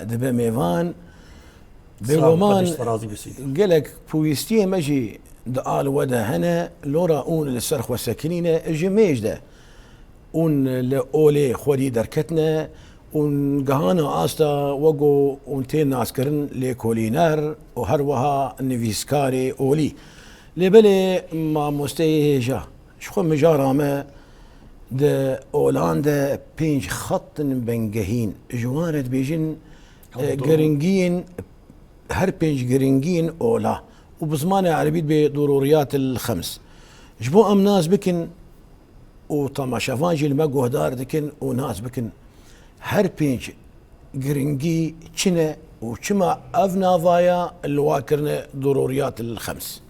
دبا ميفان بيغومان قالك بويستيه مجي دقال ودا هنا لورا اون للسرخ والسكنينة اجي ميجدا اون لأولي خودي دركتنا اون قهانا آستا وقو اونتين ناسكرن لكولينار وهروها نفيسكاري اولي لبالي ما مستيجا شخو مجارامة دا اولاندا بينج خط بنجهين جوارد بيجن جرينجين هر بينج جرينجين اولا وبزمان عربيت بضروريات الخمس جبو ام ناس بكن وطماشافانجي المقو هدار دكن وناس بكن هر بينج جرينجي تشنا وشما افنا فايا الواكرنا ضروريات الخمس.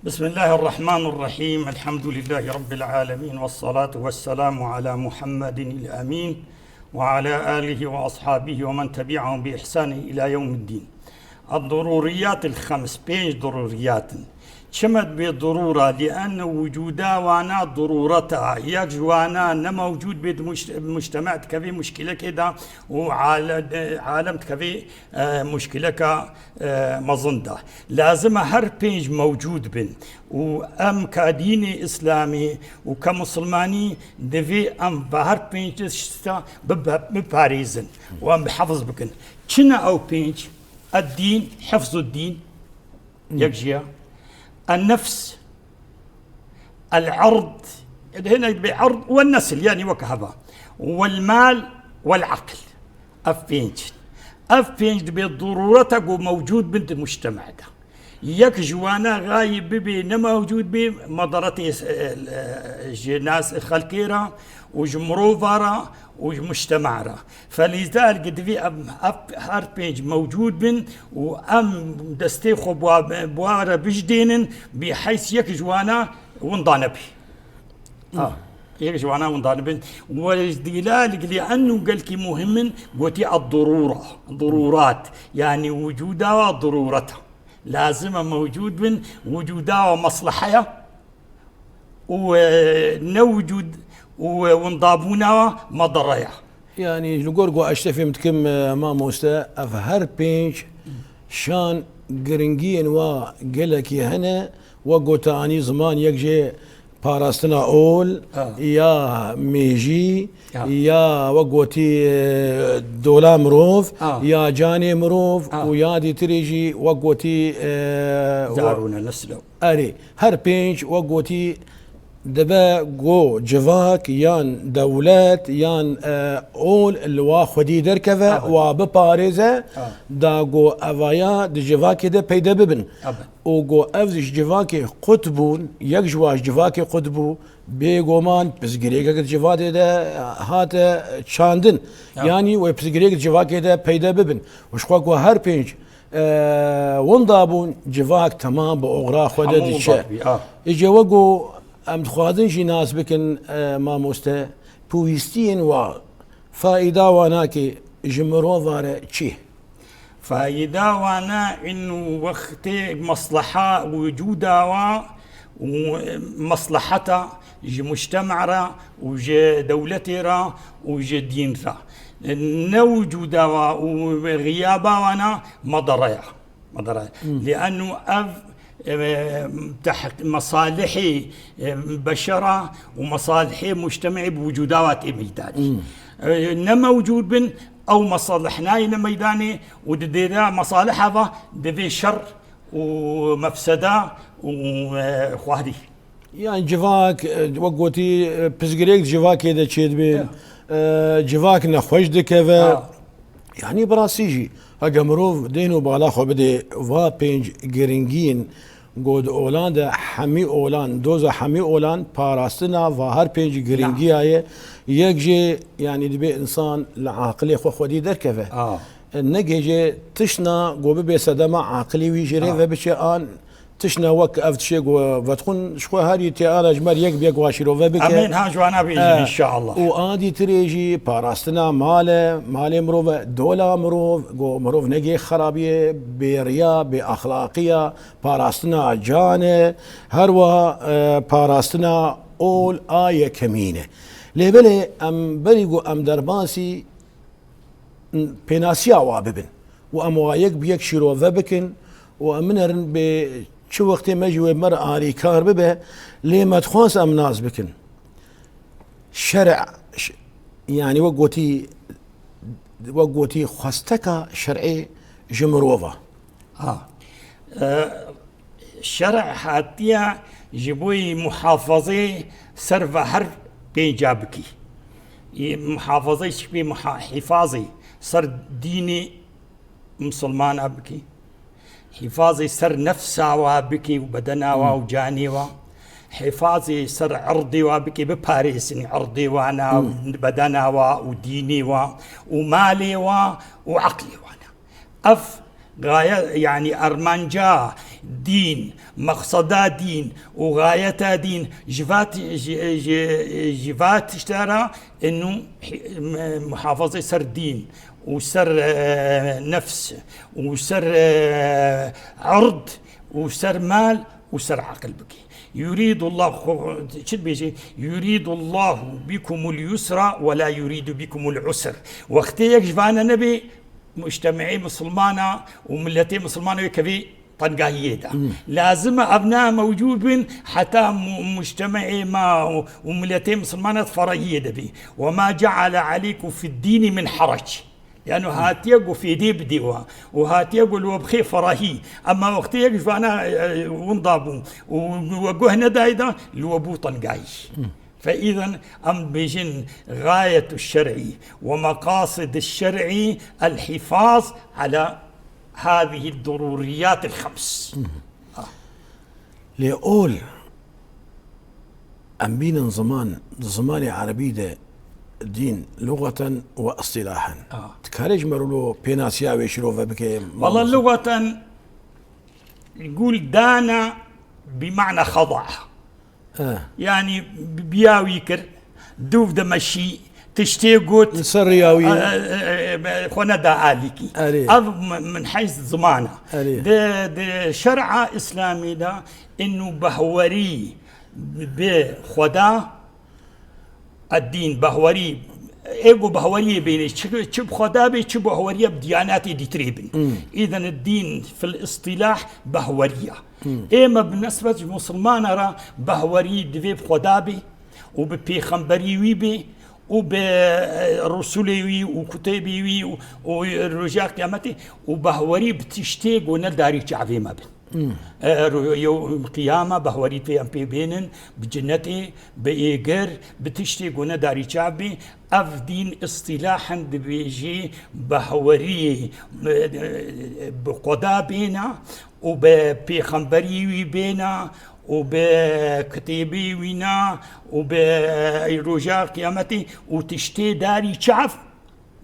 بسم الله الرحمن الرحيم. الحمد لله رب العالمين والصلاة والسلام على محمد الأمين وعلى آله وأصحابه ومن تبعهم بإحسان إلى يوم الدين. الضروريات الخمس بينج ضروريات شمت بضرورة لأن وجودا وانا ضرورتها يجوانا نموجود بمجتمع كفي مشكلة كده وعالم كفي مشكلة مظنده لازم هر بينج موجود بن وأم كديني إسلامي وكمسلماني دفي أم بهر بينج بباريزن وأم بحفظ بكن كنا أو بينج الدين حفظ الدين يكجيا النفس العرض هنا بعرض والنسل يعني وكهذا والمال والعقل أفينج بالضرورة موجود بنت المجتمع ده يك جوانا غايب ببي نما موجود بي مضرتي ناس خلقيرا وجمروفارا ومجتمعنا فلذلك قد في هار بينج موجود بن وام دستيخو بوارا بجدين بحيث يك جوانا ونضانا بي يك جوانا ونضانا بن ولذلك لانه قال كي مهم قوتي ضرورات يعني وجودها وضرورتها لازم موجود بن وجودها ومصلحها ونوجد ونضابونا مضريا يعني لقورقو اشتفي متكم ما موسى افهر بينج شان جرينجين وقالك هنا وقوتاني زمان يكجي باراستنا اول يا ميجي يا وقوتي دولا مروف يا جاني مروف ويا دي تريجي وقوتي زارونا نسلو اري هر بينج وقوتي دبا جو جفاك يان دولات يان اول الوا خدي دركفا وبباريزا دا جو افايا دي جفاكي دا بيدا ببن وجو افزش جفاكي قطبون يك جواش جفاكي قطبو بيغومان بسجريكا جفاتي دا هات تشاندن يعني وبسجريكا جفاكي دا بيدا ببن وشخواكو هر بينج وندابون جفاك تمام باغرا خدا ديشا يجي وقو ام خوازن جي ناس بكن ما مستا بويستين و فائدة واناكي جمرو فارا چي فائدة وانا انه وقت مصلحة وجودها ومصلحتها جي مجتمع وجي دولتها وجي دينها نوجودها وغيابها وانا مضرية لانه تحت مصالحي بشرة ومصالحي مجتمعي بوجودات ميداني نما وجود بن او مصالحنا ميداني وديدا مصالح هذا دفي شر ومفسده وخوادي يعني جفاك وقوتي بسجريك جفاك اذا تشيد بين جفاك نخوش دكفا يعني براسيجي هاجا مروف دينو بالاخو بدي فا بينج جرينجين قود اولاندا حمي اولان دوزا حمي اولان باراستنا فهر بينج جرينجي هاي يكجي يعني دبي انسان العاقلي خو خودي دركفه نجي تشنا قوبي بسدما عقلي ويجري فبشي ان تشنا وك افت شي وتكون شكو هاري تي انا جمال يك بيك واشيرو فبك امين ها جوانا بيجي ان شاء الله وادي تريجي باراستنا مالي مروف دولا مروف مروف نجي خرابيه بريا باخلاقيه باراستنا جانه هروا باراستنا اول ايه كمينه لبلي ام بريقو ام درباسي بيناسيا واببن واموايك بيك شيروفا بكن وامنرن ب شو وقت ما يجي مرة آلي كار ببه لما تخونس ام ناس بكن شرع يعني وقوتي خستك شرعي جمروفا شرع حاتيا جبوي محافظي سرفا حرب بين جابكي محافظي شبي حفاظي صار ديني مسلمان أبكي حفاظي سر نفسه وابكي وبدنا وجاني حفاظي سر عرضي وابكي بباريسني عرضي وانا بدنا وديني ومالي وعقلي وانا غاية يعني أرمانجا دين مقصدا دين وغايتها دين جفات اشترى انه محافظة سر دين وسر نفس وسر عرض وسر مال وسر عقل بكي يريد الله يريد الله بكم اليسر ولا يريد بكم العسر وقت يجفانا نبي مجتمعي مسلمانة وملتي مسلمانة يكفي طنقاهية لازم أبناء موجود حتى مجتمعي ما وملتي مسلمانة فرعية دبي وما جعل عليكم في الدين من حرج لأنه هاتيقوا في دي بديوا وهاتيقوا الوبخي فراهي أما وقت يقف أنا ونضابوا وقهنا دايدا الوبو طنقايش فإذا أم بيجن غاية الشرع ومقاصد الشرع الحفاظ على هذه الضروريات الخمس لأول أم بين زمان عربي ده دين لغة واصطلاحا تكارج مرولو بيناسيا ويشروفا بكي والله لغة يقول دانا بمعنى خضع يعني بياويكر دوف دمشي تشتيقوت سرياوي خونا دا آليكي من حيث زمانه ده شرع إسلامي ده إنه بهوري بخدا الدين بهوري ايجو بهوريه بين تشب خدا بي تشب بهوريه بديانات دي تريبن اذا الدين في الاصطلاح بهوريه اما بالنسبه للمسلمان راه بهوري دفي بخدا بي وببيخمبري بي وبرسولي وكتابي ورجاء قيامتي وبهوري بتشتيق ونداري تعفي ما بين يوم القيامة بهوري في أم بي بينن بجنتي بإيجر بتشتي قونا داري شعبي أف دين اصطلاحا بيجي بهوري بقضاء بينا وبيخنبري بينا وبكتابي وينا وبرجاء قيامتي وتشتي داري شعف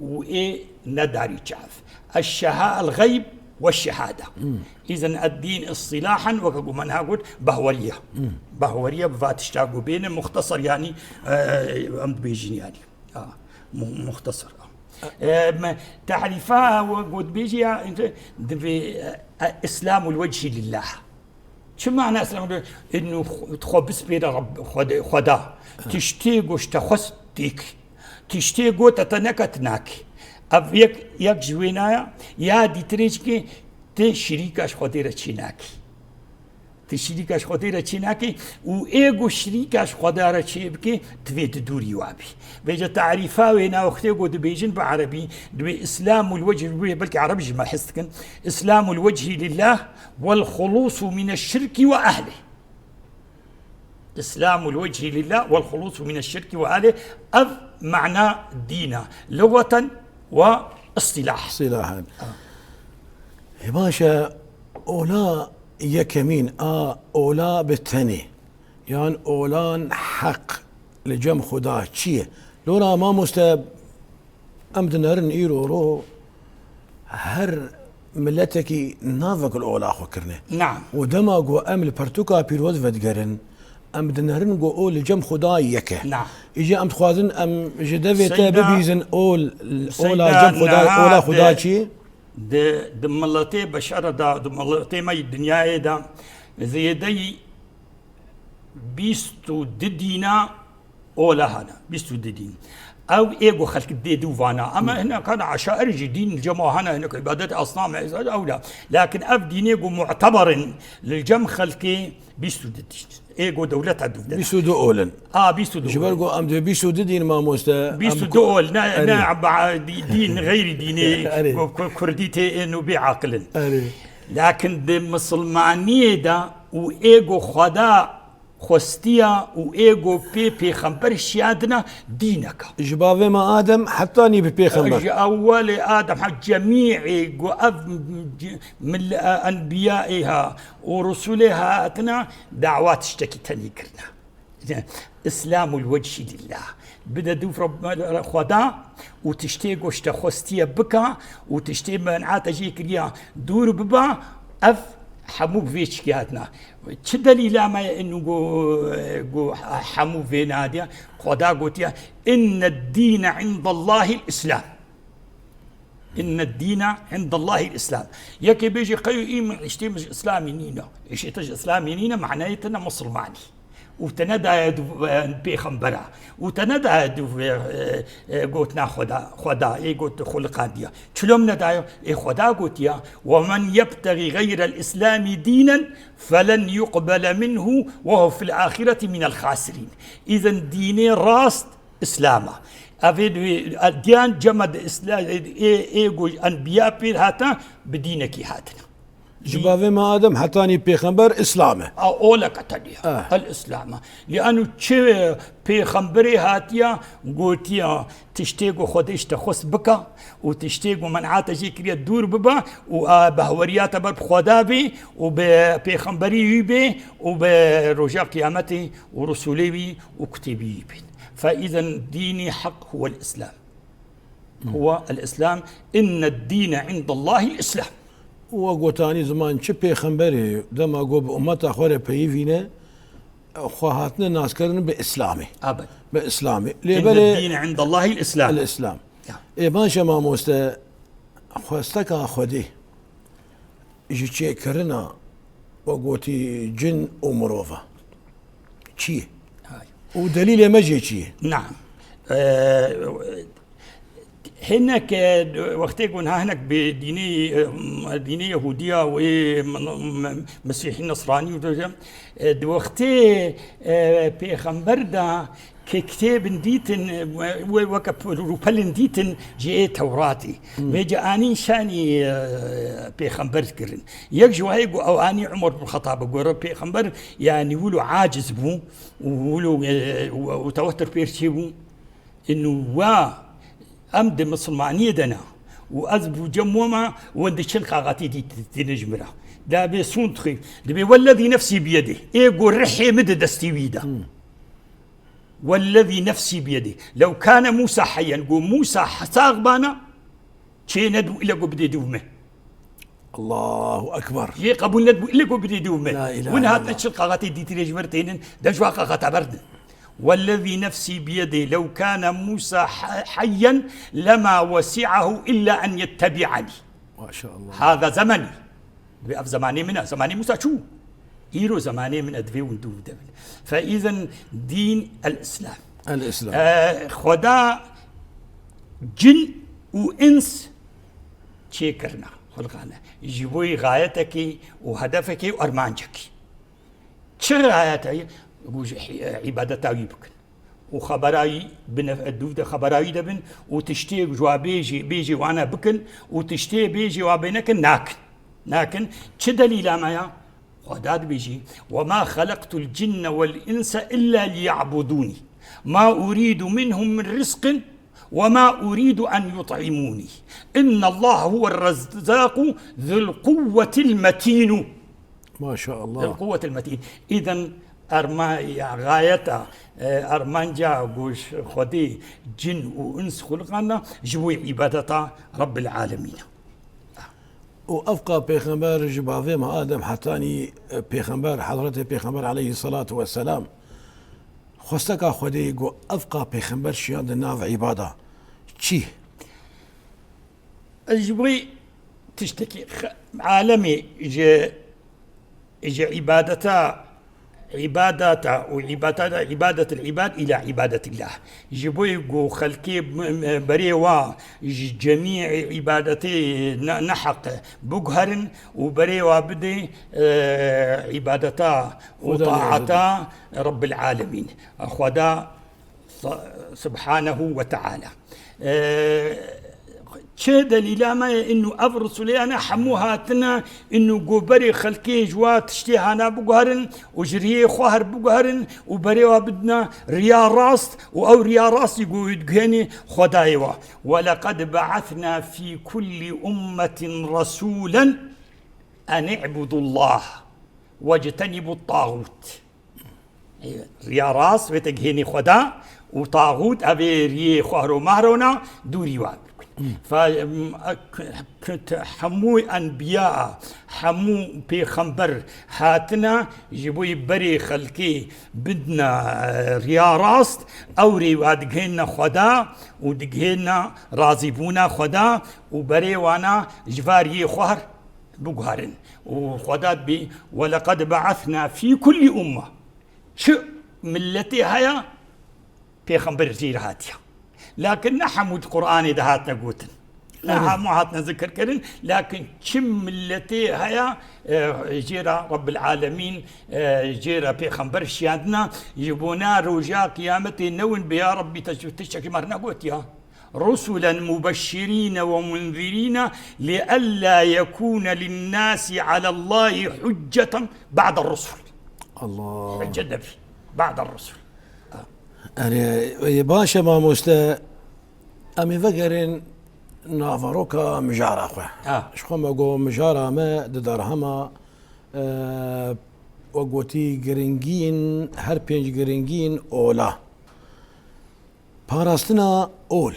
وإيه نداري شعف الشهاء الغيب والشهادة إذن الدين اصطلاحا وكقول من هقول بهورية بهورية بفات اشتاقوا بين مختصر يعني أمد بيجين يعني مختصر تعريفها وقد بيجي إسلام الوجه لله شو معنى إسلام إنه تخبس بين رب خدا تشتيق واشتخص ديك تشتيق تتنكتناك اب یک جوینایا یا دیتریش که ته شریکش خودی را چیناکی ته شریکش خودی را چیناکی و ایگو شریکش خدا را چی بکی توید دوری وابی بیجا تعریفا وینا وقتی قد بیجن بعربی دوی اسلام الوجه بلکه عربی جمع حست کن اسلام الوجه لله والخلوص من الشرك واهله اسلام الوجه لله والخلوص من الشرك واهله اف معنى دينا لغة واصطلاحا يا باشا اولا يكمين اولا بالتاني يعني اولان حق لجم خدا چيه لولا ما مستب امدن هرن ايرو رو هر ملتكي نافق الاولا خكرنه نعم ودماغو امل برتوكا بيروز فدقرن ام دنهرن جو اول جم خدا يكه نعم يجي ام تخوازن ام جدفيتا ببيزن اول اولا جم خدا اولا خدا شي د ملتي بشر دا د ملتي ما الدنيا دا زيدي بيستو ددينا اولا هنا بيستو ددين او ايجو خلق دي دوفانا اما هنا كان عشائر دين الجماعه هناك عباده اصنام او لا لكن اف دين ايجو معتبر للجم خلقي بيسودتش ايجو دولتها دوفدا بيسودو اولن بيسودو جبرقو ام دي بيسودو دين ما موستا بيسودو اول دين غير ديني كرديتي انه بعقل لكن دي مسلمانيه دا وايجو خدا خستيا وإيجو بي خمبر شيادنا دينك جبابي ما آدم حطاني ببي خمبر أول آدم حق جميع من أنبيائها ورسلها أتنا دعوات اشتكي تاني كرنا إسلام الوجه لله بدأ دوف رب خدا وتشتيق واشتخستيا بكا وتشتيق من عاتجي كريا دور ببا حمو فيش كياتنا چه دليل ما انه جو حمو في ناديا خدا قوتيا ان الدين عند الله الاسلام ان الدين عند الله الاسلام يكي بيجي قيو ايم اشتي مش اسلامي نينا اشتي تج اسلامي نينا معناته مسلماني وتندى بيخمبرا وتندى قوتنا خدا اي قوت خلقان ديا شلوم ندايو اي خدا قوتيا ومن يبتغي غير الاسلام دينا فلن يقبل منه وهو في الاخره من الخاسرين اذا ديني راست اسلاما افيد الديان جمد اسلام اي انبياء بير هاتا بدينك هاتنا جبابي ما آدم حطاني بيخمبر إسلامه أولك تديا الإسلام لأنه شيء بيخمبري هاتيا قوتيا تشتيقو خدش تخص بكا وتشتيقو منعات جيكريا دور ببا وبهوريات برب خدا بي وبيخمبري بي وبرجاء قيامتي ورسولي بي وكتبي بي فإذا ديني حق هو الإسلام هو الإسلام إن الدين عند الله الإسلام وقوتاني زمان چه پیغمبری دما گو به امت اخوره پیوینه خواهاتنا ناس کردن به اسلامي ابد به اسلامي ان الدين عند الله الاسلام الاسلام اي باشا ما موستا خواستك خودي يجي چه کرنا وقوتي جن ومروفه چي ودليل ما جي چي نعم هناك وقت يكون هناك بدينية يهودية ومسيحي نصراني وقت بيغمبر دا ككتاب ديتن وكب روبلن ديتن جاء توراتي بيجا اني شاني بيغمبر كرن يجوا هيجو او اني عمر بن الخطاب قرر بيغمبر يعني ولو عاجز بو ولو وتوتر بيرشيبو انه أمد مسلمانية دنا وأذبو جموما وند شلقا غاتي دي نجمرا دا بيسون تخي دبي والذي نفسي بيده إيقو رحي مد دستيويدا والذي نفسي بيده لو كان موسى حيا قو موسى ساغبانا شي ندو إلا قو بدي دومه الله أكبر يقبل ندو إلا قو بدي دومه لا إله وين هات الشلقا غاتي دي نجمرتين دجواقا غاتا بردن والذي نفسي بيده لو كان موسى حيا لما وسعه إلا أن يتبعني ما شاء الله هذا زمني بأف زماني منه زماني موسى شو إيرو زماني من أدفي وندو دبل فإذا دين الإسلام خدا جن وإنس شيكرنا خلقنا يجيبوي غايتك وهدفك وأرمانجك شو غايتك عبادة يبكن وخبراي الدودة خبراي دبن وتشتي جوا بيجي وانا بكن وتشتي بيجي وابنك ناكن چه دليل ما خداد بيجي وما خلقت الجن والإنس إلا ليعبدوني ما أريد منهم من رزق وما أريد أن يطعموني إن الله هو الرزاق ذو القوة المتين ما شاء الله ذو القوة المتين إذن غايته أرمانجا قوش خدي جن وإنس خلقنا جوي عبادة رب العالمين وأفقى بيغمبر جبافي ما آدم حتاني بيغمبر حضرته بيغمبر عليه الصلاة والسلام خستك خدي قو أفقى بيغمبر شيان الناف عبادة چي جوي تشتكي عالمي إجا عبادته عبادة العباد إلى عبادة الله جبوا يقو خلقي بريوا جميع عبادتي نحق بقهر وبريوا بدي عبادتا وطاعتا رب العالمين أخوذا سبحانه وتعالى چه دلیل ما انه افرسلی انا حموهاتنا انه گوبری خلقی جوات تشتی هانا بگهرن و جریه خوهر بگهرن و بری و بدنا ریا راست و او ریا راست يقول خدايوا ولقد بعثنا في كل أمة رسولا أن اعبدوا الله واجتنبوا الطاغوت ریا راست وتجهني خدا وطاغوت أبي ريه خوهر مهرونا دوري واب فحمو أنبياء حمو بيخمبر هاتنا جبوي بري خلقي بدنا ريا راست أوري وادقهنا خدا ودقهنا راضيبونا خدا وبري وانا جفاري خوهر بقهرن وخدات بي ولقد بعثنا في كل أمة شو ملتي هيا بيخمبر زير هاتيا لكن نحمد قرآن دهاتنا قوتن نحن هاتنا ذكر كرن لكن كم التي هيا جيرا رب العالمين جيرا بيخمبر شيادنا يبونا رجاء قيامتي نون بيا ربي تشكي مرنا قوت يا رسلا مبشرين ومنذرين لئلا يكون للناس على الله حجة بعد الرسل الله حجة النبي بعد الرسل يعني باشا ما مستا أمي فكرين نافروكا مجارة أخوة شخو ما قو مجارة ما ددرهما وقوتي جرينجين هر بينج جرينجين أولا باراستنا أول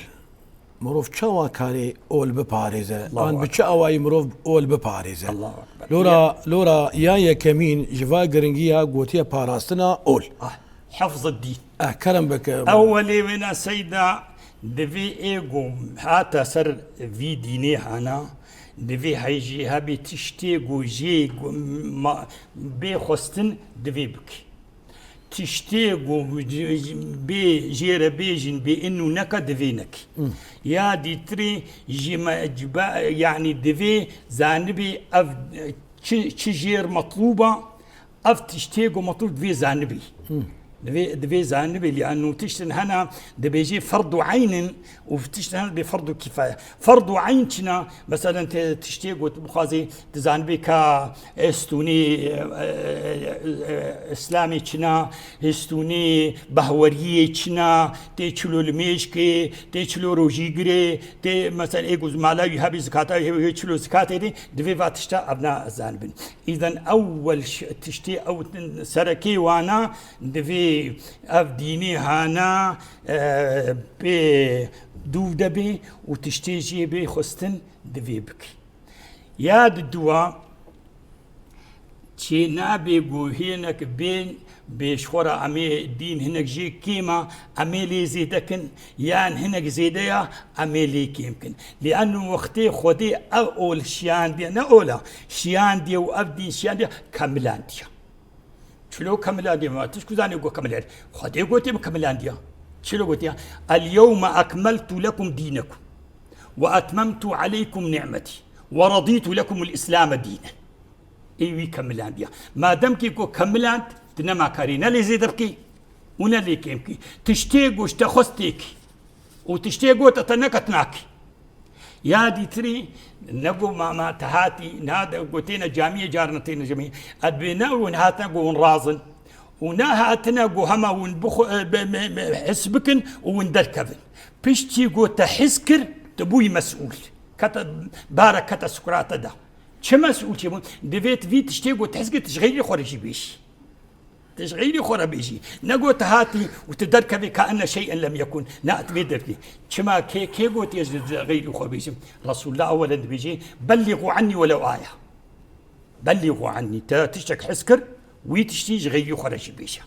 مروف تشاوا كاري أول بباريزة أن بتشاوا مروف أول بباريزة الله أكبر لورا يا كمين جفا جرينجيا قوتي باراستنا أول حفظ الدين كرم بك أولي من سيدا دفي إيقوم هاتا سر في ديني هانا دفي هايجي هابي تشتيقو جي بي خستن دفي بك تشتيقو بي جير بيجن بإنو نكا دفينك يا دي تري جبا يعني دفي زانبي أف تشجير مطلوبة أف تشتيقو مطلوب دفي زانبي دبي زانبي لأنه تشتن هنا دبيجي فرض عين وتشتن هنا بفرض كفاية فرض عين كنا مثلا تشتيق وتبخازي تزانبي كا استوني إسلامي كنا استوني بهورية كنا تيشلو الميشكي تيشلو روجيجري تي مثلا إيجوز مالا يهابي زكاتا يهيشلو زكاتا دي دبي فاتشتا أبناء الزانبين إذن أول تشتي أو سركي وانا دبي اف ديني هانا بي دوف دبي وتشتيجي بي خستن دبي بك ياد الدواء تشي نابي هينك بين بشخورة أمي دين هناك جي كيما أمي لي زيدكن يان هناك زيديا أمي لي كيمكن لأنه وقتي خدي أول شيان دي نقولا شيان دي وأبدي شيان دي كاملان دي شلو كملانديا ما تشكو زاني يقول كملانديا خدي قلتي بكملانديا شلو قلتي اليوم أكملت لكم دينكم وأتممت عليكم نعمتي ورضيت لكم الإسلام دينا إيوي كملانديا ما دامك يقول كملاند تنما كارينا اللي زيدبكي ونا اللي كيمكي تشتيقو اشتخصتيك وتشتيقو تتنكتناكي يا دي تري نقو ما تهاتي نادا قوتينا جامية جارنتين جميع أدبنا ونهاتنا قو رازن ونهاتنا قو هما ونبخ حسبكن وندركبن بيشتي قو تحسكر تبوي مسؤول كتا بارك كتا سكرات دا چه مسؤول چه مون دفيت في تشتي قو تحسكر تشغيلي خورجي بيش تشغيلي خورا بيجي نقو تهاتي وتدركبي كأن شيئا لم يكن لا تبدركي كما كي قوت يجد غيري خور بيجي رسول الله أولا بيجي بلغوا عني ولو آية بلغوا عني تشتك حسكر ويتشتيج غيري خورا بيجي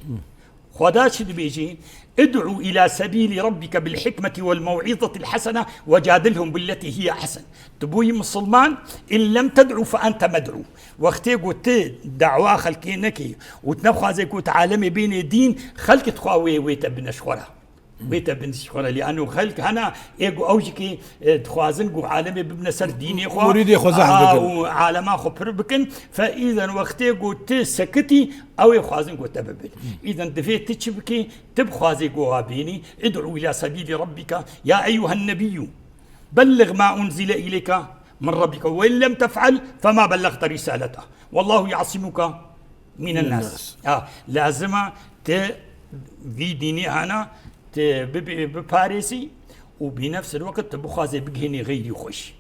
خدا شد بيجي ادعو إلى سبيل ربك بالحكمة والموعظة الحسنة وجادلهم بالتي هي أحسن. تبوي مسلمان إن لم تدعو فأنت مدعو. وقتي قلت دعوة خلقينك وتنفخ زي كنت عالمي بين الدين خلق تخاوي ويتبنى شخورة ويتبنى شخورة لأنه خلق هنا إيجو أوجكي تخوازن جو عالمي ببنى سر ديني خوا مريدي خزح وعالم أخو بربكن. فإذا وقتي قلت سكتي أو يخوازن جو تببل. إذا دفيت تشبكي تبخوازي جو بيني ادعو إلى سبيل ربك يا أيها النبي بلغ ما أنزل إليك من ربك وإن لم تفعل فما بلغت رسالته والله يعصمك من الناس. لازم في ديني أنا بباريسي وبنفس الوقت تبخازي بجهني غيري خوش.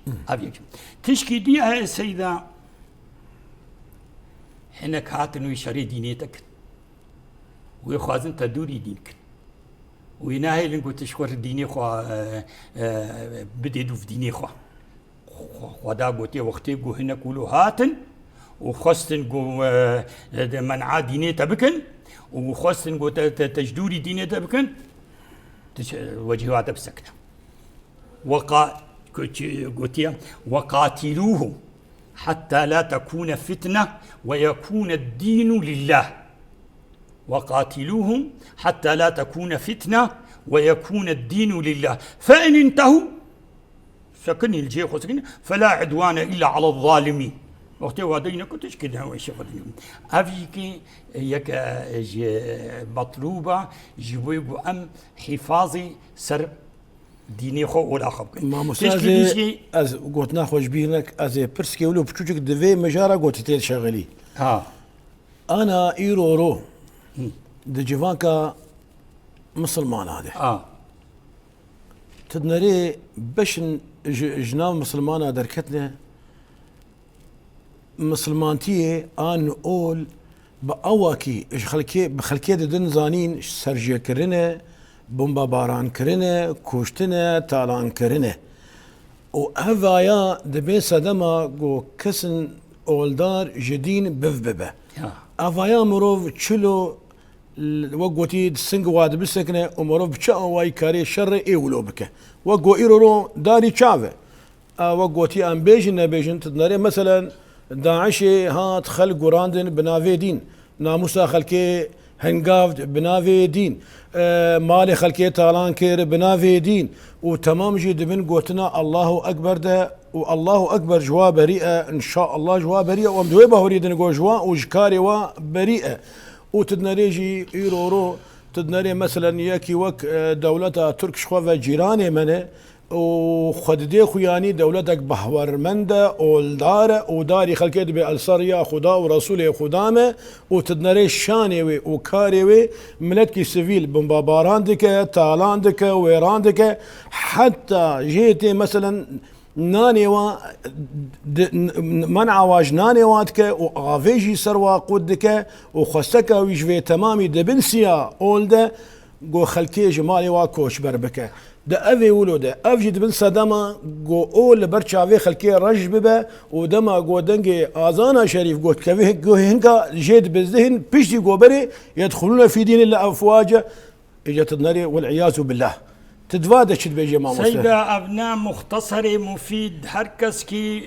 تشكي دي يا سيدة حينك هاتنو يشري دينيتك ويخوازن تدوري دينك ويناهي لنقو تشكر ديني خوا بديدو في ديني خوا خدا قوتي وقتي قو هنا كولو هاتن وخستن قو منعا ديني تبكن وخستن قو تجدوري ديني تبكن وجهوات بسكنة وقاتلوهم حتى لا تكون فتنة ويكون الدين لله. وقاتلوهم حتى لا تكون فتنة ويكون الدين لله فإن انتهوا سكني الجيخ وسكني فلا عدوان إلا على الظالمين. وقت وادينا كنتش كده هو الشيء أفيك يك مطلوبة جويبو أم حفاظي سر ديني خو ولا خبك ما مسازي از قلت ناخذ بينك از برسكي ولو بتشوك دفي مجارة قلت تيل شغلي أنا إيرورو دي جيفانكا مسلمان هذا تدنري باش جناب مسلمان دركتنا مسلمانتيه ان اول باواكي بخلكيه دن زانين سرجيه كرنه بومبا باران كرنه كوشتنه تالان كرنه و هفايا دبي صدما جو كسن اولدار جدين بفببه افايا مروف تشلو وقوتي سنق واد بسكنه ومروف بشا واي كاري شر ايولو بك وقو ايرورو داري تشافه وقوتي ام بيجن بيجن تدنري مثلا داعشي هات خلق وراندن بنافي دين ناموسا خلقي هنقافد بنافي دين مالي خلقي تالان كير بنافي دين وتمام جي دبن قوتنا الله اكبر ده والله اكبر جوا بريئه ان شاء الله جوا بريئه ومدوي بهوريدن جو جوا وجكاري وا بريئه وتدنريجي ايرورو تدنري مثلا ياكي وك دولتها تركش خوفا جيراني منه وخددي خوياني دولتك بحورمنده اولدار وداري خلكيت بالسريا خدا ورسوله خدامه وتدنري شاني وكاري ملتكي سيفيل بمباباراندك تالاندك ويراندك حتى جيتي مثلا نانيوا منع واج نانيواتك وغافيجي سروا قدك وخستك ويجفي تمامي دبنسيا اولده جو خلكي جمالي واكوش بربكه ده أفي ولوده أفجي دبن صدما جو أول برشافي خلكي رج ببا ودما جو دنجي آذانا شريف جو كفيه جو هنكا جيد بالذهن بيشتي جو بري يدخلون في دين الله أفواجا إجت النار والعياذ بالله تتفادى شد بيجي ما سيدة أبناء مختصر مفيد هركسكي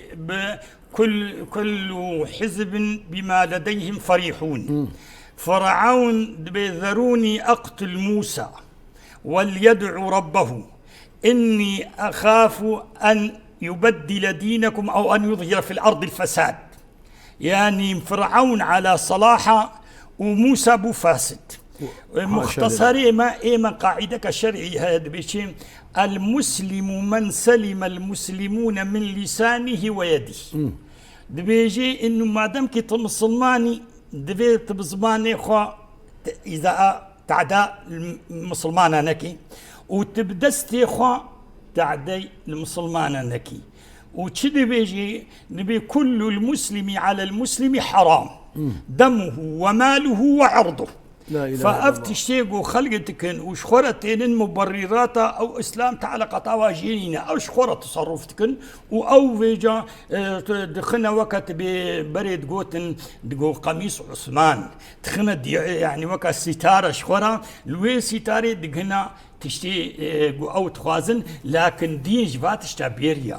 كل حزب بما لديهم فريحون. فرعون بذروني أقتل موسى وليدعو ربه إني أخاف أن يبدل دينكم أو أن يظهر في الأرض الفساد. يعني فرعون على صلاحة وموسى بو فاسد. مختصري ما قاعدة الشرعي هذا بشيء المسلم من سلم المسلمون من لسانه ويده. دبيجي إنه ما دام كي مسلماني دبي تبزماني خو إذا تعدى المسلمان نكي وتبدستي خو تعدي المسلمان نكي وتشدي بيجي نبي كل المسلم على المسلم حرام دمه وماله وعرضه لا إله إلا الله. فافتشتيقو خلقتكن وشخورتين مبرراتا او اسلام تعالى قطاوا جينينا او شخورة تصرفتكن او فيجا دخلنا وقت ببريد قوتن دقو قميص عثمان دخلنا يعني وقت ستارة شخورة لوي ستارة دقنا تشتي او تخوازن لكن دين جفات اشتابيريا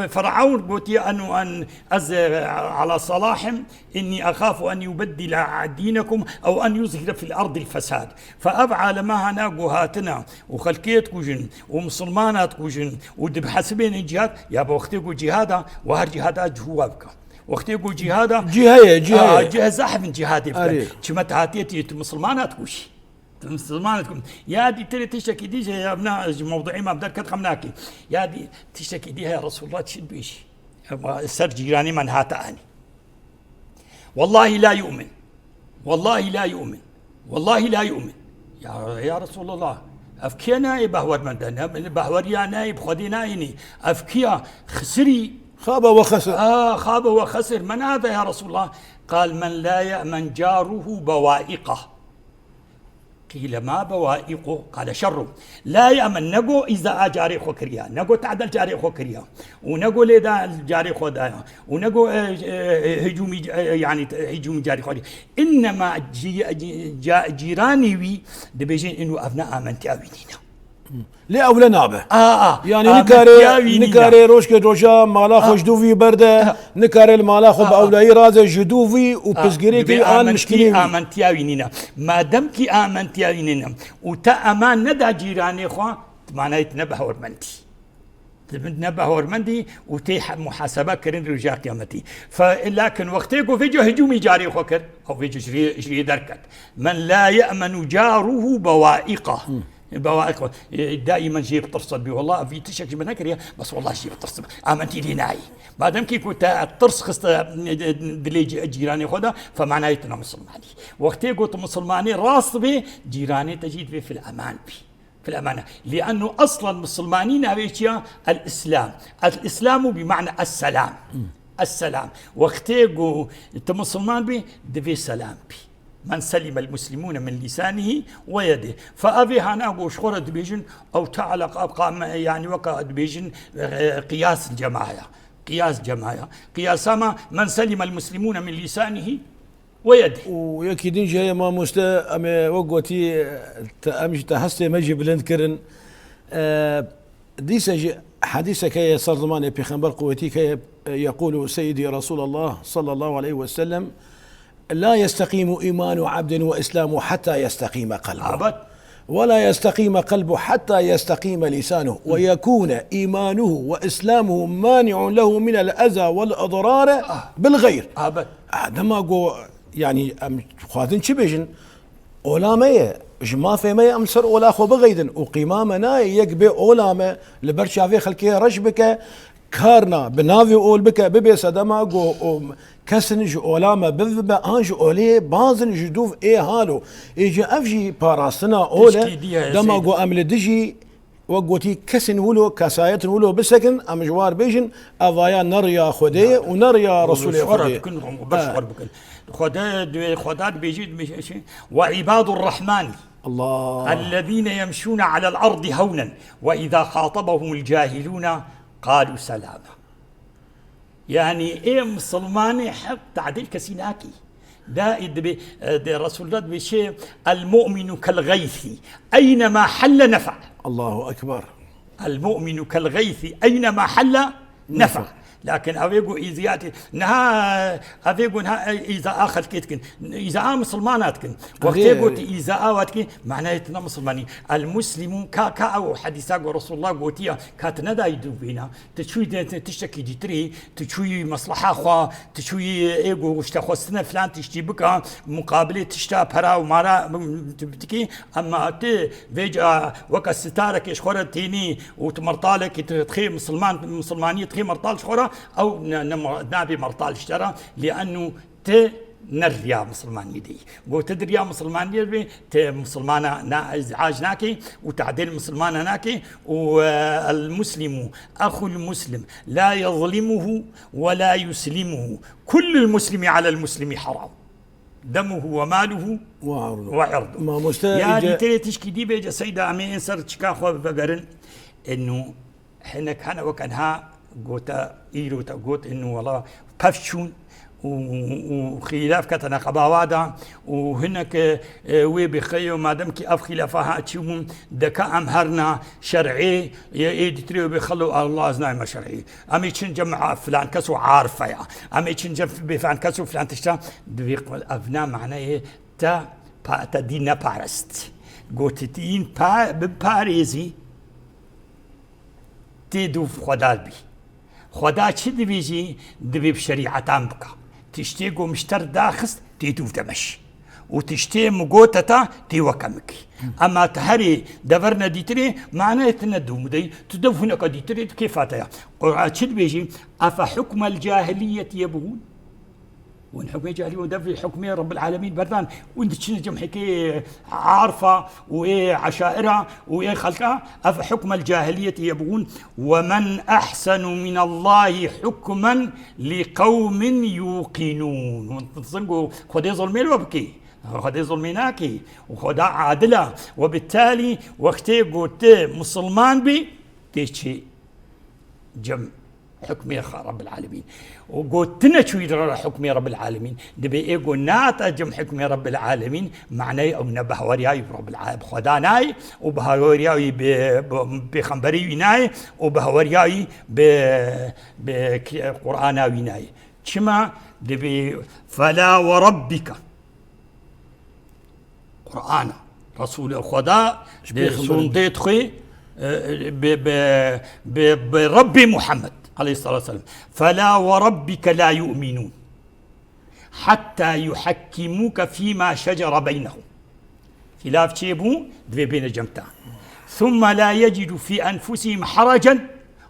فرعون قوتي ان از على صلاحهم اني اخاف ان يبدل دينكم او ان يظهر في الارض الفساد فافعل ما هنا قوهاتنا وخلكيت كوجن ومسلمانات كوجن وبحسبين الجهاد يا بوختيكو جهادا وهر جهادات جوابك وختيكو جهادا جهه زحف جهادي كما تعاتيتي مسلمانات كوشي مسلمانكم يا دي تري تشتكي دي يا ابناء موضوعي ما بدك كتخمناكي يا دي تشتكي دي يا رسول الله تشد بيشي سر جيراني من هاتاني والله لا يؤمن والله لا يؤمن والله لا يؤمن يا رسول الله افكيا نايب بهور من دنا بهور يا نايب خدي نايني افكيا خسري خاب وخسر خاب وخسر من هذا يا رسول الله قال من لا يأمن جاره بوائقه قيل ما بوائقه قال شره لا يأمن نقو إذا جاري خوكريا نقو تعدل جاري خوكريا ونقو لذا جاري خدايا ونقو هجومي يعني هجوم جاري خدايا إنما جيراني وي دبيجين إنه أبناء من تأوينينا لا أولا نابه يعني نكاري روشك روشا مالا خوش دوفي برده نكاري المالا خو بأولاي رازه جدوفي وبسجريكي آن مشكلي آمنتياوينينا ما دمكي آمنتياوينينا وتا أمان ندع جيراني خو معناه يتنبه ورمنتي تنبه ورمندي وتي محاسبة كرين رجاء قيامتي فلكن وقتيكو فيجو هجومي جاري خوكر أو فيجو شري دركت من لا يأمن جاره بوائقه بوائق دائما جيب ترصد بي والله في تشك بنكريا بس والله جيب ترصد امنتي لي ناي ما دام كي كنت الترس خست دلي جيراني خدا فمعناه يتنا مسلماني وقت قلت مسلماني راس بي جيراني تجد في الامان بي في الامانه لانه اصلا مسلمانين هذيك الاسلام بمعنى السلام السلام وقت قلت مسلمان بي دفي سلام بي من سلم المسلمون من لسانه ويده فأبي هنا شخورة دبيجن أو تعلق أبقى يعني وقع دبيجن قياس الجماعة قياس ما من سلم المسلمون من لسانه ويده ويكيدين جاي ما مستا أم وقوتي أمش تحسي مجي بلند كرن ديس حديث كي صار زمان بيخنبر قوتي كي يقول سيدي رسول الله صلى الله عليه وسلم لا يستقيم إيمان عبد وإسلامه حتى يستقيم قلبه ولا يستقيم قلبه حتى يستقيم لسانه ويكون إيمانه وإسلامه مانع له من الأذى والأضرار بالغير هذا ما قو يعني خاذن شبيجن أولامية جما في ما أمسر ولا خو بغيدن وقيمامنا يقبي أولامة لبرشافي خلكيه رشبك كارنا بنافي أول بك ببي سدما قو كسنج أولامة بذبة أنج أولي بازن جدوف إيه هالو إيجي أفجي باراستنا أولا دما قو أمل دجي وقوتي كسن ولو كسايت ولو بسكن أم جوار بيجن أضايا نريا خدي ونريا رسول خدي خداد بيجي وعباد الرحمن الله الذين يمشون على الأرض هونا وإذا خاطبهم الجاهلون قالوا سلاما يعني ايه مسلماني حق تعديل كسيناكي دائد رسول الله بشيء المؤمن كالغيث اينما حل نفع الله اكبر المؤمن كالغيث اينما حل نفع لكن أبيقو إيزياتي نها أبيقو نها إذا آخر كيتكن إذا مسلماناتكن وقتيقو إذا آواتكن معناه يتنا مسلماني المسلم كا أو حديثا رسول الله قوتيا كاتنا دا يدو بينا تشوي تشتكي جتري تشوي مصلحة خوا تشوي إيقو اشتخوستنا فلان تشتي بكا مقابلة تشتا برا ومارا تبتكي أما تي فيجا وكا ستارك إشخورة تيني وتمرطالك تخي مسلمانية تخي مرطال شخورة أو نبي مرطال اشترى لأنه نريا مسلمانية دي قلت تدريا مسلمانية دي مسلمانة ازعاج ناكي وتعديل مسلمانة ناكي والمسلم أخو المسلم لا يظلمه ولا يسلمه كل المسلم على المسلم حرام دمه وماله وعرضه وعرضه ما يا مستاجة تري تشكي دي بيجا سيدة عمي إنسر تشكا خو بقرن إنه حنا كان وكانها قوتا إيرو تقول إنه والله بفشون وخلاف كتنا قباوادا وهناك وي بخيو ما دام كي اف خلافها تشوم دكا امهرنا شرعي يدتريو بيخلوا الله ازنا ما شرعي امي جمع فلان كسو عارفه يا امي جمع بفلان كسو فلان تشتا بيقول ابنا معناه تا دينا بارست قوتتين بباريزي تدو خدا بي خدا چه دبيجي دبي بشريعتان بكا تشتي قو مشتر داخست تيتوف دمش وتشتي مقوتتا تيوكمك اما تهري دفرنا ديتري معناه تندو مدي تدفنك ديتري كيف اتيا قرآن چه دبيجي افحكم الجاهلية يبغون وان حكم الجاهلية ودفع حكم رب العالمين بردان وانت شنو جمحكي عارفة وايه عشائرها وايه خلقها افحكم الجاهلية يبغون ومن احسن من الله حكما لقوم يوقنون وانت تصنقوا خدي ظلمين وبكي خدي ظلميناكي وخدا عادلة وبالتالي وقتي قلت مسلمان بي تيشي جمع حكمي رب العالمين وقلتنا شو يدرى حكمي رب العالمين دبي ايقو ناتا جم حكمي رب العالمين معناه او نبه ورياي رب العالمين خداناي وبهورياي بخنبري ناي وبهورياي بقرآناوي ناي كما دبي فلا وربك قرآن رسول الخدا سنديت خي برب محمد عليه الصلاة والسلام فلا وربك لا يؤمنون حتى يحكموك فيما شجر بينهم خلاف تشيبو دبي بين الجمتان ثم لا يجدوا في أنفسهم حرجا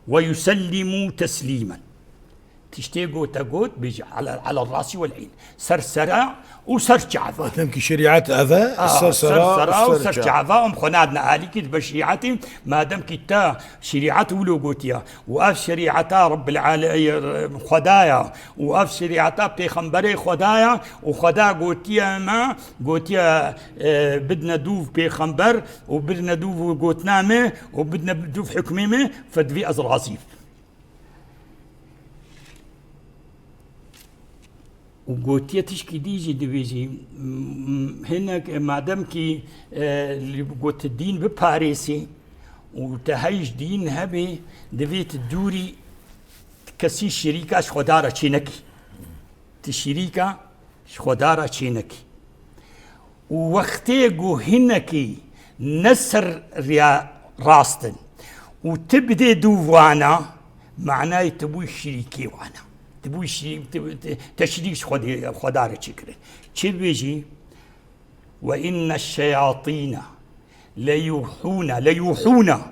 ويسلموا تسليما تشتيقوا تقول بيجي على الراس والعين سرسرة وسرجعفة تمكي شريعة أذى سرسرة وسرجعفة خنادنا آلي كده بشريعتهم ما دام كتا شريعته ولو قوتيا وأف شريعتا رب العالمين خدايا وأف شريعتا بيخنبري خدايا وخدا قوتيا ما قوتيا بدنا دوف بيخنبر وبدنا دوف قوتنامه وبدنا دوف حكميمه فدفي أزرازيف وقوتية تشكي ديجي دبيجي هناك ما دام كي اللي قوت الدين بباريسي وتهيج دين هبي دبيت الدوري كسي شريكة شخدارة تشينكي تشريكة شخدارة تشينكي ووقتي قو هناكي نسر ريا راستن وتبدي دووانا معناه تبوي شريكي وانا تبوي تشريك خدارة شكرا چه بيجي وإن الشياطين ليوحون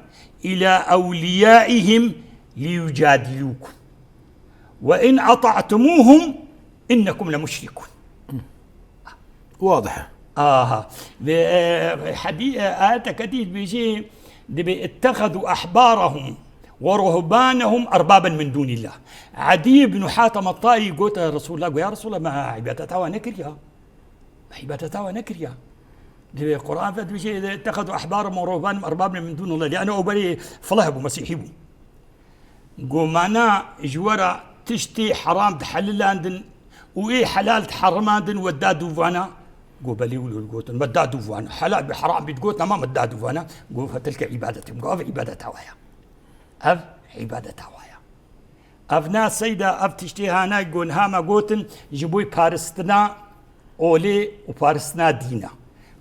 إلى أوليائهم ليجادلوكم وإن أطعتموهم إنكم لمشركون واضحة حديث آيات كثير بيجي اتخذوا أحبارهم ورهبانهم أربابا من دون الله عدي بن حاتم الطائي قلت يا رسول الله يا رسول الله ما عبادتها ونكريا عبادتها ونكريا القرآن فات بشيء اتخذوا أحبارهم ورهبانهم أربابا من دون الله لأنه أبري فلهب مسيحيبو قومانا جورا تشتي حرام تحلل عندن وإيه حلال تحرم عندن ودادو فانا قو بلي ولو قوت مدادو فانا حلال بحرام بتقوتنا ما مدادو فانا قو فتلك عبادتهم قو عبادتها ويا أف عبادتها ويا أفنا سيدة أف تشتيها هانا يقول هاما قوتن جبوي بارستنا أولي وبارستنا دينا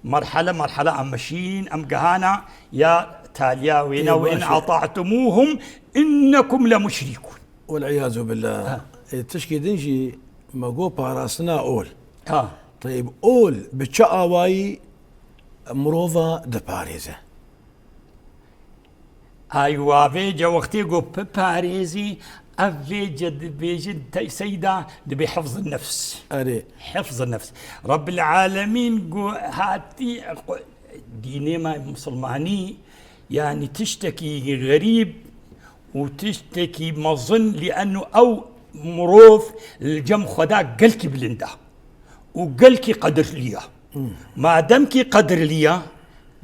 مرحلة أم مشين أم قهانا يا تاليا وين وإن أطعتموهم إنكم لمشركون والعياذ بالله تشكي دنجي ما قو بارستنا أول طيب أول بتشاواي مروفا دباريزة أيوة فيجا وقتي قو بباريزي أفيجا بيجد سيدة بحفظ النفس حفظ النفس رب العالمين قو هاتي ديني ما مسلماني يعني تشتكي غريب وتشتكي مظن لأنه أو مروف الجم خدا قلكي بلنده وقلكي قدر ليا ما دامكي قدر ليا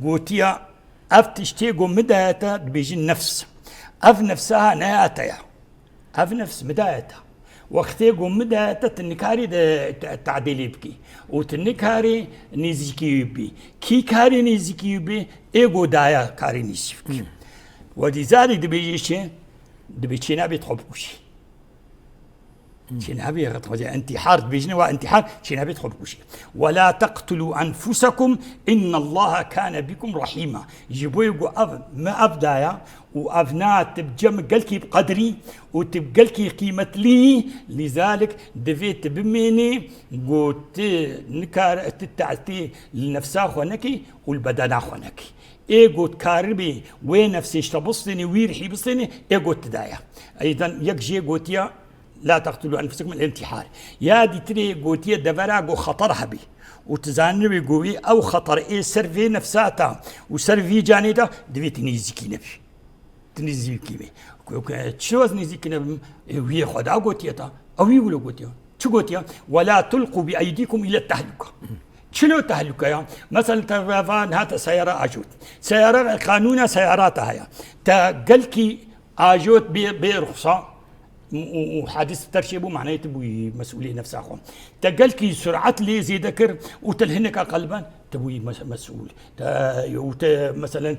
قوتيا اف تشتيقو مدايتا بيجي النفس اف نفسها نهايتها اف نفس مدايتها وقتيقو مدايتا تنكاري تعديلي بكي وتنكاري نيزيكي بي كي كاري نيزيكي بي ايقو دايا كاري نيزيكي ولذلك دبيجي نابي تحبوشي شنابي انتحار بيجني وانتحار شنابي تحبوشي ولا تقتلوا انفسكم ان الله كان بكم رحيما يجيبوا يقوا ما ابدايا وابناء تبجم قلكي بقدري وتبقلكي قيمه لي لذلك دفيت بميني قلت نكار تتعتي لنفسها خونكي والبدن خونكي ايجو تكاربي وين نفسي اشتبصني ويرحي بصني ايجو تدايا ايضا يكجي قوتيا لا تقتلوا انفسكم الانتحار يا دي تري قوتيا دفراغو خطرها بي وتزانبي قوي او خطر ايه سرفي نفساتا وسرفي جانيدا دبي تنيزيكي نبي تنيزيكي بي تشوز نيزيكي نبي وهي خدا قوتيا تا او يقولوا قوتيا شو قوتيا ولا تلقوا بايديكم الى التهلكه شنو تهلكة يا مثلا تفان هات سيارة أجوت سيارة قانون سياراتها هي تقلكي أجوت برخصة وحادث ترشيبه معناه تبوي مسؤولية نفسها خون تقلكي سرعة لي زي ذكر وتلهنك قلبا تبوي مسؤول مثلا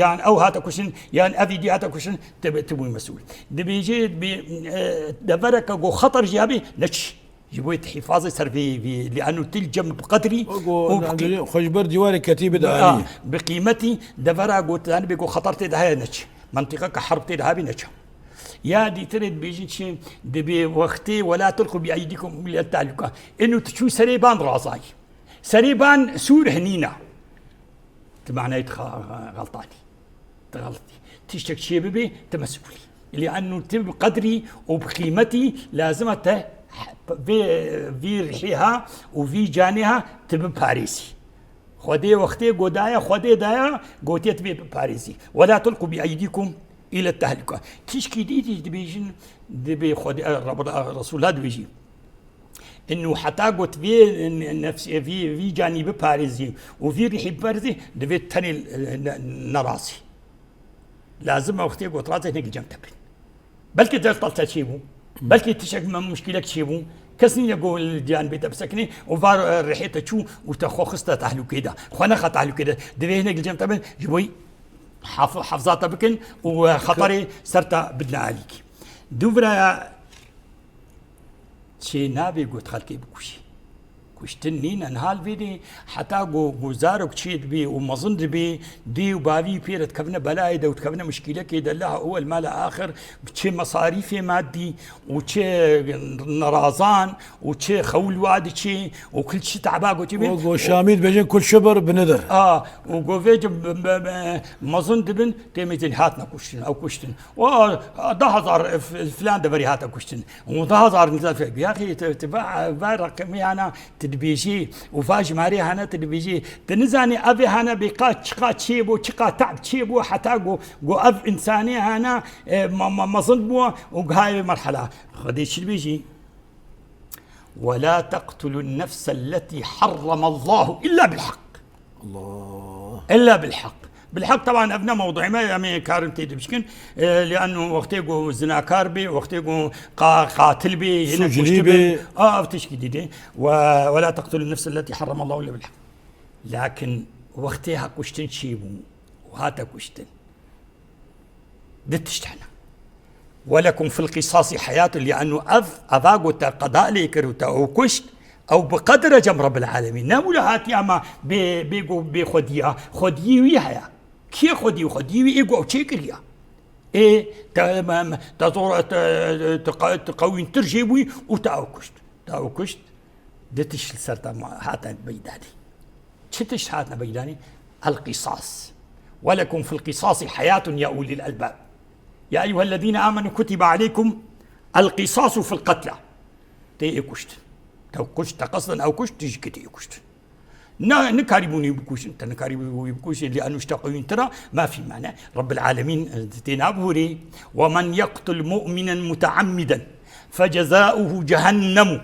يعني او هذا كوشن يعني افيدي هذا كوشن تبوي مسؤول دبيجي دبرك جو خطر جابي نتش جبويت حفاظي صار في لانه تلجم بقدري خجبر جواري كتيبه دعاني بقيمتي دفرا قلت انا بيقول خطرت ده نتش منطقه كحربتي ده بنتش يا دي تريد بيجي شيء دبي وقتي ولا تلقوا بايديكم الى التعلقه انه تشو سريبان راساي سريبان سور هنينا تمعنى غلطاني تغلطي تشتك شيء ببي تمسؤولي لانه بقدري وبقيمتي لازم في ريحها وفي جانها تبي باريسي خدي وقتي قدايا خدي دايا قوتي تبي باريسي ولا تلقوا بايديكم الى التهلكه تشكي دي بيجن دبي خدي الرسول هذا بيجي انه حتى قلت في نفسي في جانب باريسي وفي ريح باريسي دبي تاني نراسي لازم وقتي قلت راسي هناك جنب بلكي طلعت تشيبو بلكي تشك مشكلة تشيبو كسني يقول الجان بيت بسكني وفار ريحته تشو وتخوخسته تحلو كده خنخه تحلو كده دبي هنا الجنب طبعا جوي حفظات بكن وخطري صرت بدنا عليك دوبرا شي نابي قلت خلكي بكوشي كشتنين انهال بيدي حتى جوزارك تشيد بي ومظن بي دي وبابي بيرت كفنا بلاي ده وتكفنا مشكله كده لها اول ما لا اخر بتشي مصاريف مادي وتشي نرازان وتشي خول وادي تشي وكل شيء تعباق وتبي وشاميد بيجي كل شبر بندر وجوفيج مظن دبن تيمتين هاتنا كشتن او كشتن و ده هزار فلان دبري هاتا كشتن وده هزار نزل في يا اخي تبع رقم انا تدبيجي وفاج ماري هنا تدبيجي تنزاني ابي هنا بقا تشقا تشيبو تشقا تعب تشيبو حتى جو اب انساني هنا ما ظنبو وهاي مرحله خديش بيجي ولا تقتلوا النفس التي حرم الله الا بالحق الله الا بالحق طبعا ابنا موضوع ما يعني كارم تيدبشكن لانه وقتيقو زنا كاربي وقتيقو قاتل بي هنا سجليبي افتشكي دي ولا تقتلوا النفس التي حرم الله الا بالحق لكن وقتها كشتن شيبو وهاتا كشتن دتشتحنا ولكم في القصاص حياة لانه افاقو قضاء ليكر او كشت او بقدر جم رب العالمين نقول هات يا ما بيقو بخديا خدي وياها كي خدي ويقو تشيكليا ايه تمام تزور تقوي ترجيبوي وتاو كشت دتش سرتا هاتنا بيداني تشتش هاتنا بيداني القصاص ولكم في القصاص حياة يا أولي الألباب يا أيها الذين آمنوا كتب عليكم القصاص في القتلى تي كشت تو كشت قصدا أو كشت تيجي كتي كشت نكاربوني بكوش انت نكاربوني بكوش لانه اشتقوا ترى ما في معنى رب العالمين تنابوري ومن يقتل مؤمنا متعمدا فجزاؤه جهنم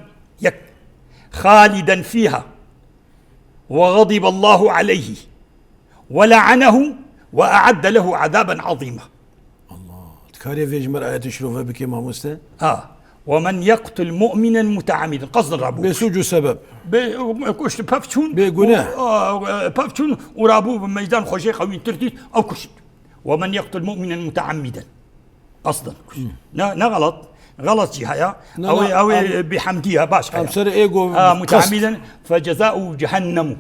خالدا فيها وغضب الله عليه ولعنه وأعد له عذابا عظيما. تكاري فيج مرأة تشروفها بك ما مستا ومن يقتل مؤمنا متعمدا قصد رابو بسوجو سبب كشت بافشون بجناه بافشون ورابو بميدان خوشي خوين ترتيت أو كشت. ومن يقتل مؤمنا متعمدا قصدا نا غلط جهة أو بحمدية باش متعمدا فجزاؤه جهنم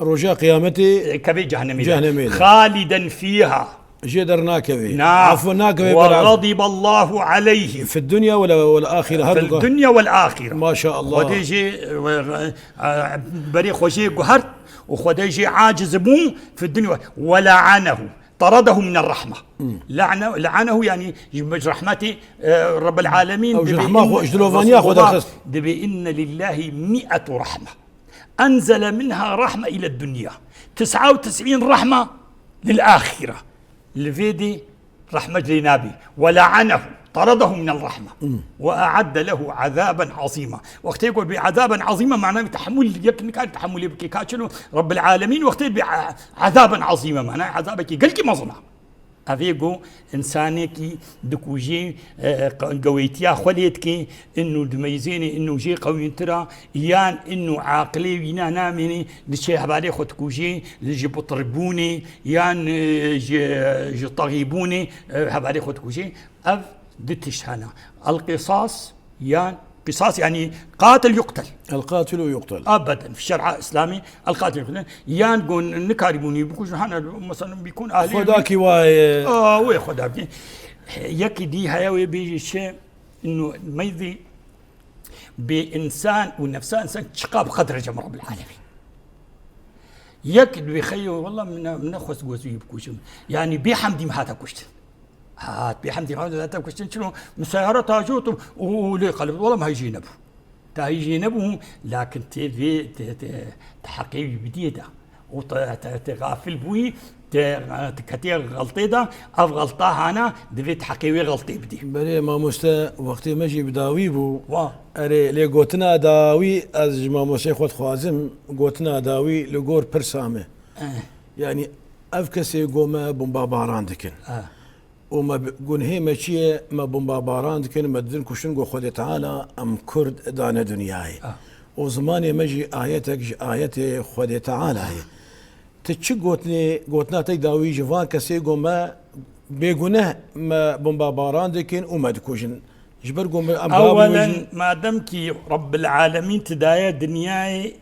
رجاء قيامتي كبي جهنمي خالدا فيها جدرناك في نعم عفوناك في وغضب الله عليه في الدنيا والآخرة في الدنيا والآخرة ما شاء الله. خديجي بري خوشي قهرت وخديجي عاجز بوم في الدنيا ولعنه طرده من الرحمة. لعنه يعني رحمتي رب العالمين أو رحمة اجدلوفانيا خدا دبي إن لله 100 رحمة أنزل منها رحمة إلى الدنيا 99 رحمة للآخرة الفيدي رحمة لنبي ولعنه طرده من الرحمة وأعد له عذابا عظيما. وقت يقول بعذابا عظيما معناه تحمل يمكن كان تحمل يبكي كاتشنو رب العالمين وقت بعذابا عظيما معناه عذابك قلك مظلم أفيقو إنسانيكي دكوجي قويتيا خليتكي إنه دميزيني إنه جي قوي ترى يان إنه عاقلي وينا نامني لشي هبالي خدكوجي لجي بطربوني يان جي طغيبوني هبالي خدكوجي أف دتش هنا القصاص يان قصاص يعني قاتل يقتل القاتل يقتل ابدا في الشرع الاسلامي القاتل يقتل يان قون نكاربوني بيكون هنا مثلا بيكون اهلي خداكي واي وي خداكي يكي دي هياوي بيجي شيء انه ميذي بانسان ونفسه انسان شقاب قدر جمع رب العالمين يكد بيخيو والله من اخوس جوزي بكوشم يعني بحمدي ما هذا كشت هات بحمدي هذا كشت شنو مسيارة تاجوت ولي قلب والله ما هيجي نبو تهيجي نبو لكن تي تحقيق بديده وتغافل بوي كثير غلطي ده أف غلطة هنا دفيت حقيقي غلطي بدي بري ما مستا وقت ماشي بداوي بو أري لي قوتنا داوي از ما موسى خود خوازم قوتنا داوي لجور برسامة يعني أفكسي قوما بومبا باران دكن وما قون هي ماشي ما بومبا باران دكن ما دين كشن قو خود تعالى أم كرد دانا دنياي وزماني ماجي آياتك آيات خود تعالى تشي قوتنا تيداوي جوان كسي قوما بيقونه ما بومبا باران دكن وما دكوشن جبر قوم اولا ما دمكي رب العالمين تدايا دنياي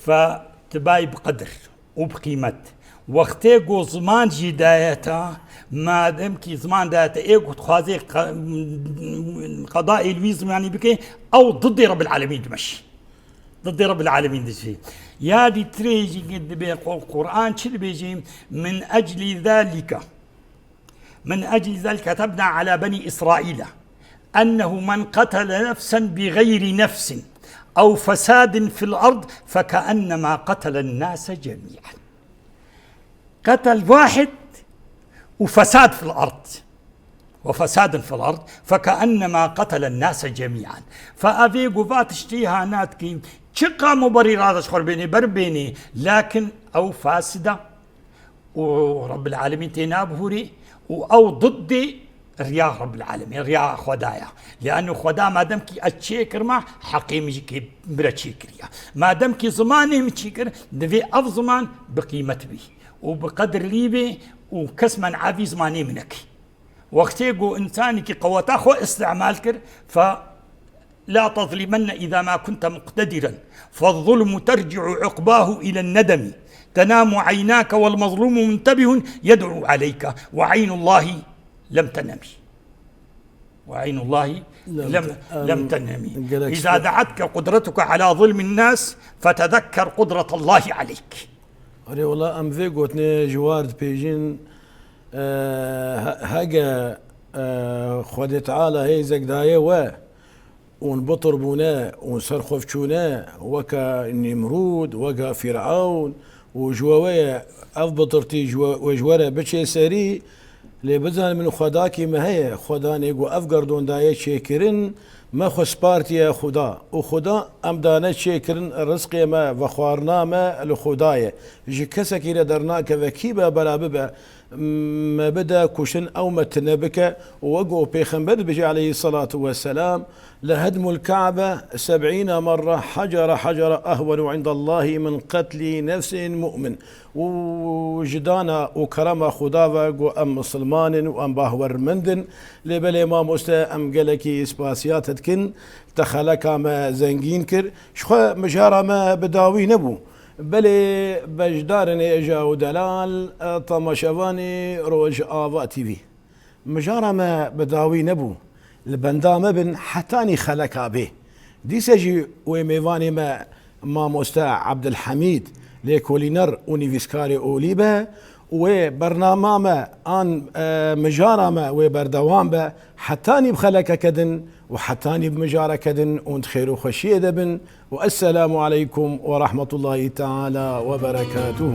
فتباي بقدر وبقيمت وقتي قو زمان جدايتا ما دمكي زمان دايتا ايقو تخوازي قضاء الويزم يعني بكي او ضد رب العالمين تمشي ضد رب العالمين دشي يا دي تريجي قد بالقرآن شل بيجي من أجل ذلك كتبنا على بني إسرائيل أنه من قتل نفسا بغير نفس أو فساد في الأرض فكأنما قتل الناس جميعا. قتل واحد وفساد في الأرض فكأنما قتل الناس جميعا. فأبي قفات اشتيها ناتكي شقا مبررات اشخر بيني بربيني لكن او فاسده ورب العالمين تنابهوري او ضد رياء رب العالمين رياء خدايا لانه خدا ما دمكي اتشيكر ما حقيمي كي برتشيكريا ما دمكي زماني متشيكر دفي اف زمان بقيمه بي وبقدر لي بي وكسما عافي زماني منك وقتي قو انساني كي قوتا خو استعمال كر ف لا تظلمن إذا ما كنت مقتدرا فالظلم ترجع عقباه إلى الندم تنام عيناك والمظلوم منتبه يدعو عليك وعين الله لم تنمي لم تنمي إذا دعتك قدرتك على ظلم الناس فتذكر قدرة الله عليك. أري والله أم في قوتني جوارد بيجين هاجا خود تعالى هي زقداية ونبطر بونا ونصرخف شونا وكا نمرود وكا فرعون وجواوية أفبطرتي وجوارة بشي سري لبزان من خداكي ما هي خداني قو أفقر دون داية شاكرين ما خسبارتي خدا وخدا ام دانت شكرن رزق ما وخوارنا ما لخدايه جي كسك الى درناك وكيبا براببه ما بدا كشن او متنبك وقو بيخنبر بجي عليه الصلاة والسلام لهدم الكعبة 70 مرة حجر أهون عند الله من قتل نفس مؤمن وجدانا وكرم خداوة قو أم مسلمان وأم باهور مندن لبل ما مستا أم قلكي إسباسيات تكن تخلك ما زنجين كر شخوا مجارة ما بداوي نبو بلي بجدارني اجا ودلال طمشواني روج آفا تي في مجارة ما بداوي نبو البندا بن حتاني خلقها به دي سجي وميواني ما مستا عبد الحميد ليكولينر اونيفيسكاري اوليبا وبرنامج ان مجارة ما وبردوام به حتاني بخلقها كدن وحتاني بمجارة كدن وانت خير وخشية دبن والسلام عليكم ورحمة الله تعالى وبركاته.